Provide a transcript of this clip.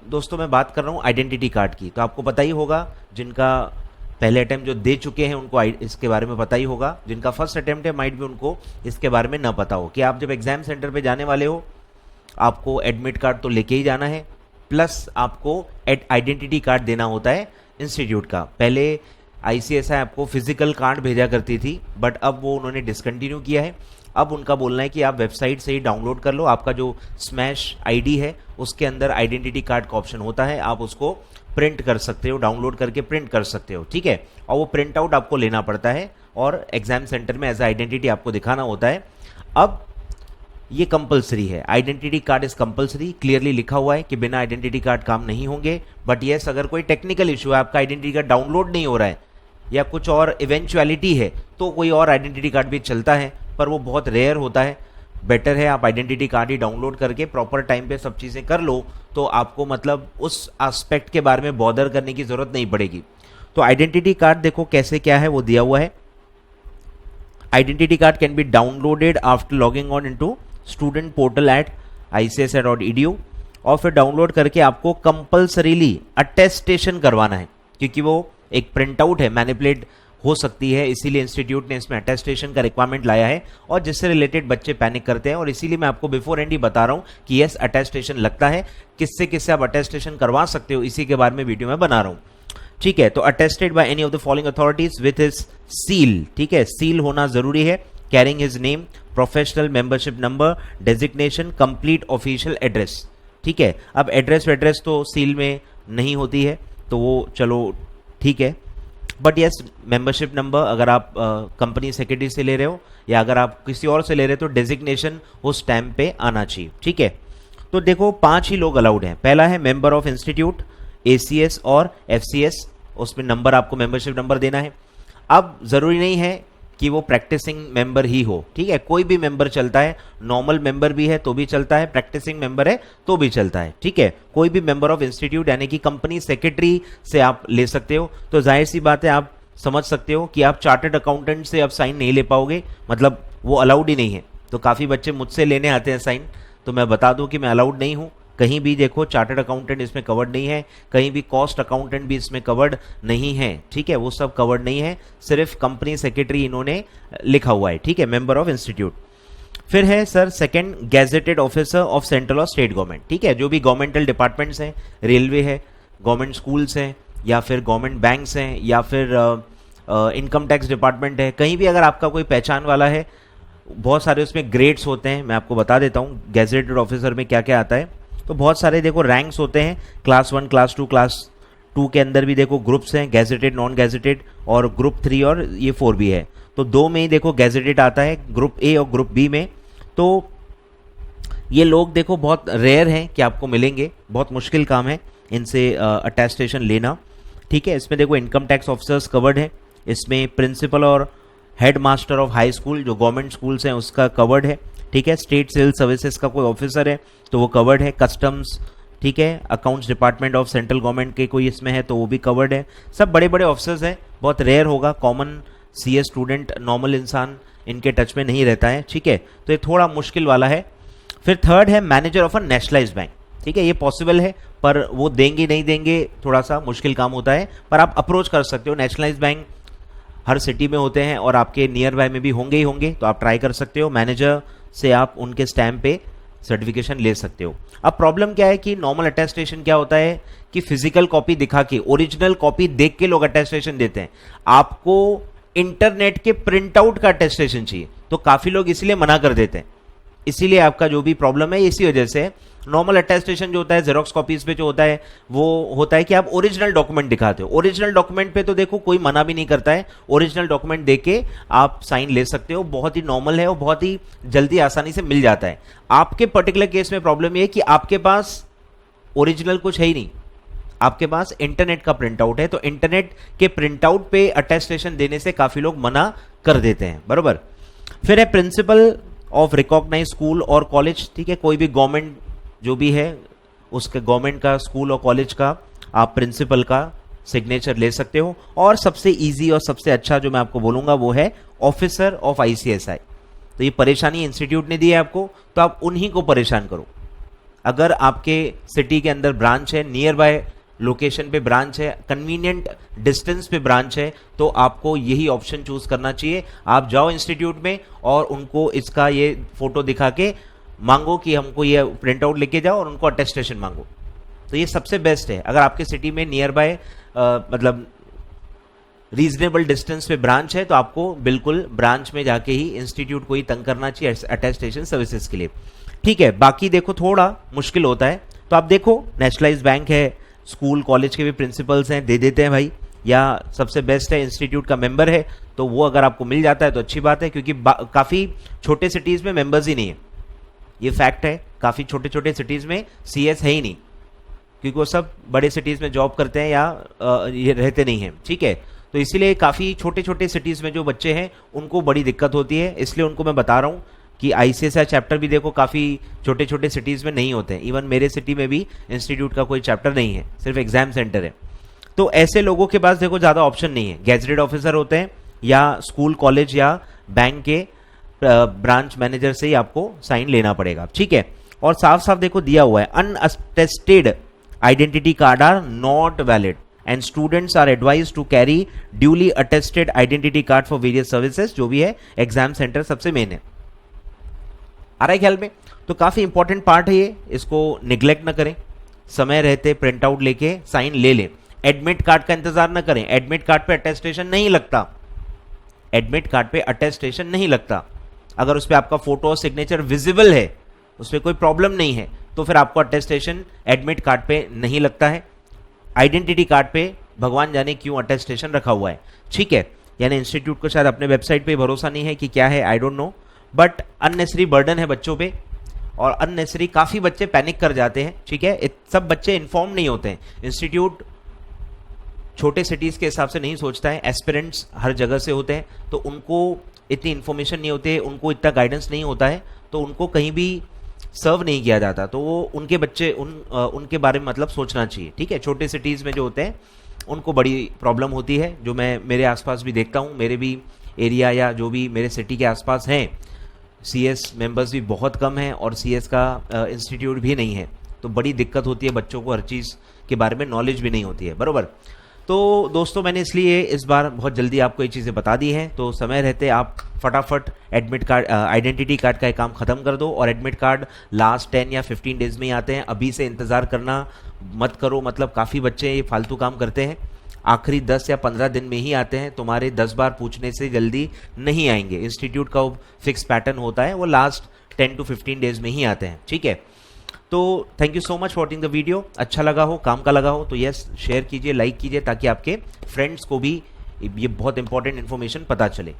दोस्तों मैं बात कर रहा हूँ आइडेंटिटी कार्ड की। तो आपको पता ही होगा, जिनका पहले अटेम्प्ट जो दे चुके हैं उनको इसके बारे में पता ही होगा, जिनका फर्स्ट अटेम्प्ट है माइट भी उनको इसके बारे में ना पता हो कि आप जब एग्जाम सेंटर पे जाने वाले हो आपको एडमिट कार्ड तो लेके ही जाना है, प्लस आपको आइडेंटिटी कार्ड देना होता है इंस्टीट्यूट का। पहले ICSI आपको फिजिकल कार्ड भेजा करती थी, बट अब वो उन्होंने डिसकंटिन्यू किया है। अब उनका बोलना है कि आप वेबसाइट से ही डाउनलोड कर लो, आपका जो स्मैश ID है उसके अंदर आइडेंटिटी कार्ड का ऑप्शन होता है, आप उसको प्रिंट कर सकते हो, डाउनलोड करके प्रिंट कर सकते हो, ठीक है। और वो प्रिंट आउट आपको लेना पड़ता है और एग्जाम सेंटर में एज आइडेंटिटी आपको दिखाना होता है। अब ये कंपलसरी है, identity card is compulsory, clearly लिखा हुआ है कि बिना आइडेंटिटी कार्ड काम नहीं होंगे। बट येस, अगर कोई टेक्निकल इशू है, आपका आइडेंटिटी कार्ड डाउनलोड नहीं हो रहा है या कुछ और इवेंचुअलिटी है, तो कोई और आइडेंटिटी कार्ड भी चलता है, पर वो बहुत रेयर होता है। बेटर है आप आइडेंटिटी कार्ड ही डाउनलोड करके प्रॉपर टाइम पे सब चीज़ें कर लो, तो आपको मतलब उस एस्पेक्ट के बारे में बॉदर करने की ज़रूरत नहीं पड़ेगी। तो आइडेंटिटी कार्ड देखो कैसे क्या है वो दिया हुआ है। Identity card can be downloaded after logging on into student portal at ICSI.edu, और फिर डाउनलोड करके आपको कंपल्सरीली अटेस्टेशन करवाना है, क्योंकि वो एक प्रिंट आउट है, मैनिपुलेट हो सकती है, इसीलिए इंस्टीट्यूट ने इसमें अटेस्टेशन का रिक्वायरमेंट लाया है। और जिससे रिलेटेड बच्चे पैनिक करते हैं, और इसीलिए मैं आपको बिफोर एंड ही बता रहा हूं कि यस अटेस्टेशन लगता है। किससे किससे आप अटेस्टेशन करवा सकते हो इसी के बारे में वीडियो में बना रहा हूं, ठीक है। तो attested by any of the following authorities with his seal, ठीक है, सील होना जरूरी है। Carrying his name, professional membership number, designation, complete official address, ठीक है। अब एड्रेस तो सील में नहीं होती है, तो वो चलो ठीक है। बट यस, मेंबरशिप नंबर अगर आप कंपनी सेक्रेटरी से ले रहे हो या अगर आप किसी और से ले रहे हो तो डेजिग्नेशन उस स्टैम्प पे आना चाहिए, ठीक है। तो देखो 5 ही लोग अलाउड हैं। पहला है मेंबर ऑफ इंस्टीट्यूट, ACS और FCS, उसमें नंबर आपको मेंबरशिप नंबर देना है। अब जरूरी नहीं है कि वो प्रैक्टिसिंग मेंबर ही हो, ठीक है, कोई भी मेंबर चलता है, नॉर्मल मेंबर भी है तो भी चलता है, प्रैक्टिसिंग मेंबर है तो भी चलता है, ठीक है। कोई भी मेंबर ऑफ इंस्टीट्यूट यानी कि कंपनी सेक्रेटरी से आप ले सकते हो। तो जाहिर सी बात है, आप समझ सकते हो कि आप चार्टर्ड अकाउंटेंट से अब साइन नहीं ले पाओगे, मतलब वो अलाउड ही नहीं है। तो काफ़ी बच्चे मुझसे लेने आते हैं साइन, तो मैं बता दूं कि मैं अलाउड नहीं हूँ। कहीं भी देखो चार्टर्ड अकाउंटेंट इसमें कवर्ड नहीं है, कहीं भी कॉस्ट अकाउंटेंट भी इसमें कवर्ड नहीं है, ठीक है, वो सब कवर्ड नहीं है, सिर्फ कंपनी सेक्रेटरी इन्होंने लिखा हुआ है, ठीक है, मेंबर ऑफ इंस्टीट्यूट। फिर है sir second, gazetted officer of central और स्टेट गवर्नमेंट, ठीक है, जो भी गवर्नमेंटल डिपार्टमेंट्स हैं, रेलवे है, गवर्नमेंट स्कूल्स हैं, या फिर गवर्नमेंट बैंक्स हैं, या फिर इनकम टैक्स डिपार्टमेंट है, कहीं भी अगर आपका कोई पहचान वाला है, बहुत सारे उसमें ग्रेड्स होते हैं, मैं आपको बता देता हूँ गैजेटेड ऑफिसर में क्या क्या आता है। तो बहुत सारे देखो रैंक्स होते हैं, क्लास 1, क्लास 2, क्लास 2 के अंदर भी देखो ग्रुप्स हैं, गैजेटेड, नॉन गैजेटेड, और ग्रुप 3 और ये 4 भी है। तो 2 में ही देखो गैजेटेड आता है, ग्रुप A और ग्रुप B में। तो ये लोग देखो बहुत रेयर हैं कि आपको मिलेंगे, बहुत मुश्किल काम है इनसे अटेस्टेशन लेना, ठीक है। इसमें देखो इनकम टैक्स ऑफिसर्स कवर्ड है, इसमें प्रिंसिपल और head master of high school जो गवर्नमेंट स्कूल्स हैं उसका कवर्ड है, ठीक है। स्टेट सिविल सर्विसेज का कोई ऑफिसर है तो वो कवर्ड है, कस्टम्स, ठीक है, accounts department of central government के कोई इसमें है तो वो भी कवर्ड है। सब बड़े बड़े ऑफिसर्स हैं, बहुत रेयर होगा, कॉमन CS स्टूडेंट, नॉर्मल इंसान इनके टच में नहीं रहता है, ठीक है। तो ये थोड़ा मुश्किल वाला है। फिर थर्ड है manager of a nationalised bank, ठीक है, ये पॉसिबल है पर वो देंगे नहीं देंगे थोड़ा सा मुश्किल काम होता है, पर आप अप्रोच कर सकते हो। नेशनलाइज्ड बैंक हर सिटी में होते हैं और आपके नियर बाय में भी होंगे ही होंगे, तो आप ट्राई कर सकते हो। मैनेजर से आप उनके स्टैम्प पे सर्टिफिकेशन ले सकते हो। अब प्रॉब्लम क्या है कि नॉर्मल अटेस्टेशन क्या होता है कि फिजिकल कॉपी दिखा के, ओरिजिनल कॉपी देख के लोग अटेस्टेशन देते हैं, आपको इंटरनेट के प्रिंट आउट का अटेस्टेशन चाहिए, तो काफी लोग इसलिए मना कर देते हैं। इसीलिए आपका जो भी प्रॉब्लम है इसी वजह से। नॉर्मल अटेस्टेशन जो होता है जेरोक्स कॉपीज पे जो होता है वो होता है कि आप ओरिजिनल डॉक्यूमेंट दिखाते हो। ओरिजिनल डॉक्यूमेंट पे तो देखो कोई मना भी नहीं करता है, ओरिजिनल डॉक्यूमेंट देके आप साइन ले सकते हो, बहुत ही नॉर्मल है और बहुत ही जल्दी आसानी से मिल जाता है। आपके पर्टिकुलर केस में प्रॉब्लम ये है कि आपके पास ओरिजिनल कुछ है ही नहीं, आपके पास इंटरनेट का प्रिंट आउट है, तो इंटरनेट के प्रिंट आउट पे अटेस्टेशन देने से काफी लोग मना कर देते हैं, बरोबर। फिर है प्रिंसिपल ऑफ रिकॉग्नाइज स्कूल और कॉलेज, ठीक है, कोई भी गवर्नमेंट जो भी है उसके गवर्नमेंट का स्कूल और कॉलेज का आप प्रिंसिपल का सिग्नेचर ले सकते हो। और सबसे इजी और सबसे अच्छा जो मैं आपको बोलूंगा वो है ऑफिसर ऑफ ICSI। तो ये परेशानी इंस्टीट्यूट ने दी है आपको, तो आप उन्हीं को परेशान करो। अगर आपके सिटी के अंदर ब्रांच है, नियर बाय लोकेशन पे ब्रांच है, कन्वीनियंट डिस्टेंस पे ब्रांच है, तो आपको यही ऑप्शन चूज करना चाहिए। आप जाओ इंस्टीट्यूट में और उनको इसका ये फोटो दिखा के मांगो कि हमको ये प्रिंट आउट लेके जाओ और उनको अटेस्टेशन मांगो। तो ये सबसे बेस्ट है। अगर आपके सिटी में नियर बाय मतलब रीजनेबल डिस्टेंस पे ब्रांच है तो आपको बिल्कुल ब्रांच में जाके ही इंस्टीट्यूट को ही तंग करना चाहिए अटेस्टेशन सर्विसेज के लिए। ठीक है, बाकी देखो थोड़ा मुश्किल होता है तो आप देखो नेशनलाइज बैंक है, स्कूल कॉलेज के भी प्रिंसिपल्स हैं, दे देते हैं भाई, या सबसे बेस्ट है इंस्टीट्यूट का मेंबर है तो वो अगर आपको मिल जाता है तो अच्छी बात है, क्योंकि काफ़ी छोटे सिटीज़ में मेंबर्स ही नहीं है, ये फैक्ट है। काफ़ी छोटे छोटे सिटीज़ में सीएस है ही नहीं, क्योंकि वो सब बड़े सिटीज़ में जॉब करते हैं या ये रहते नहीं हैं। ठीक है, तो इसीलिए काफ़ी छोटे छोटे सिटीज़ में जो बच्चे हैं उनको बड़ी दिक्कत होती है, इसलिए उनको मैं बता रहा हूँ कि आईसीएसआई चैप्टर भी देखो काफ़ी छोटे छोटे सिटीज़ में नहीं होते हैं। इवन मेरे सिटी में भी इंस्टीट्यूट का कोई चैप्टर नहीं है, सिर्फ एग्जाम सेंटर है। तो ऐसे लोगों के पास देखो ज़्यादा ऑप्शन नहीं है, गैजेटेड ऑफिसर होते हैं या स्कूल कॉलेज या बैंक के ब्रांच मैनेजर से ही आपको साइन लेना पड़ेगा। ठीक है, और साफ साफ देखो दिया हुआ है, unattested identity card are not valid and students are advise to carry duly attested identity card for various services, जो भी है एग्जाम सेंटर सबसे मेन है। आ रहा है ख्याल में? तो काफी इंपॉर्टेंट पार्ट है ये, इसको निग्लेक्ट ना करें, समय रहते प्रिंट आउट लेके साइन ले लें। एडमिट कार्ड का इंतजार ना करें, एडमिट कार्ड पे अटेस्टेशन नहीं लगता, एडमिट कार्ड पे अटेस्टेशन नहीं लगता। अगर उस पर आपका फोटो और सिग्नेचर विजिबल है, उस पर कोई प्रॉब्लम नहीं है, तो फिर आपको अटेस्टेशन एडमिट कार्ड पे नहीं लगता है। आइडेंटिटी कार्ड पे भगवान जाने क्यों अटेस्टेशन रखा हुआ है। ठीक है, यानी इंस्टीट्यूट को शायद अपने वेबसाइट पे भरोसा नहीं है कि क्या है, I don't know, but unnecessary burden है बच्चों पे और अननेसरी काफ़ी बच्चे पैनिक कर जाते हैं। ठीक है, सब बच्चे इन्फॉर्म नहीं होते हैं। इंस्टीट्यूट छोटे सिटीज़ के हिसाब से नहीं सोचता है, एस्पिरेंट्स हर जगह से होते हैं, तो उनको इतनी इन्फॉर्मेशन नहीं होती है, उनको इतना गाइडेंस नहीं होता है, तो उनको कहीं भी सर्व नहीं किया जाता, तो वो उनके बच्चे उनके बारे में मतलब सोचना चाहिए। ठीक है, छोटे सिटीज़ में जो होते हैं उनको बड़ी प्रॉब्लम होती है, जो मैं मेरे आसपास भी देखता हूँ, मेरे भी एरिया या जो भी मेरे सिटी के आसपास हैं, सीएस मेंबर्स भी बहुत कम हैं और सीएस का इंस्टीट्यूट भी नहीं है, तो बड़ी दिक्कत होती है, बच्चों को हर चीज़ के बारे में नॉलेज भी नहीं होती है, बरोबर। तो दोस्तों मैंने इसलिए इस बार बहुत जल्दी आपको ये चीज़ें बता दी हैं, तो समय रहते आप फटाफट एडमिट कार्ड आइडेंटिटी कार्ड का काम ख़त्म कर दो, और एडमिट कार्ड लास्ट 10 या 15 डेज़ में ही आते हैं, अभी से इंतज़ार करना मत करो। मतलब काफ़ी बच्चे ये फालतू काम करते हैं, आखिरी 10 या 15 दिन में ही आते हैं, तुम्हारे 10 बार पूछने से जल्दी नहीं आएंगे। इंस्टीट्यूट का फिक्स पैटर्न होता है, वो लास्ट 10 to 15 डेज में ही आते हैं। ठीक है, तो thank you so much for watching the video. अच्छा लगा हो, काम का लगा हो तो यस शेयर कीजिए, लाइक कीजिए, ताकि आपके फ्रेंड्स को भी ये बहुत इंपॉर्टेंट इन्फॉर्मेशन पता चले।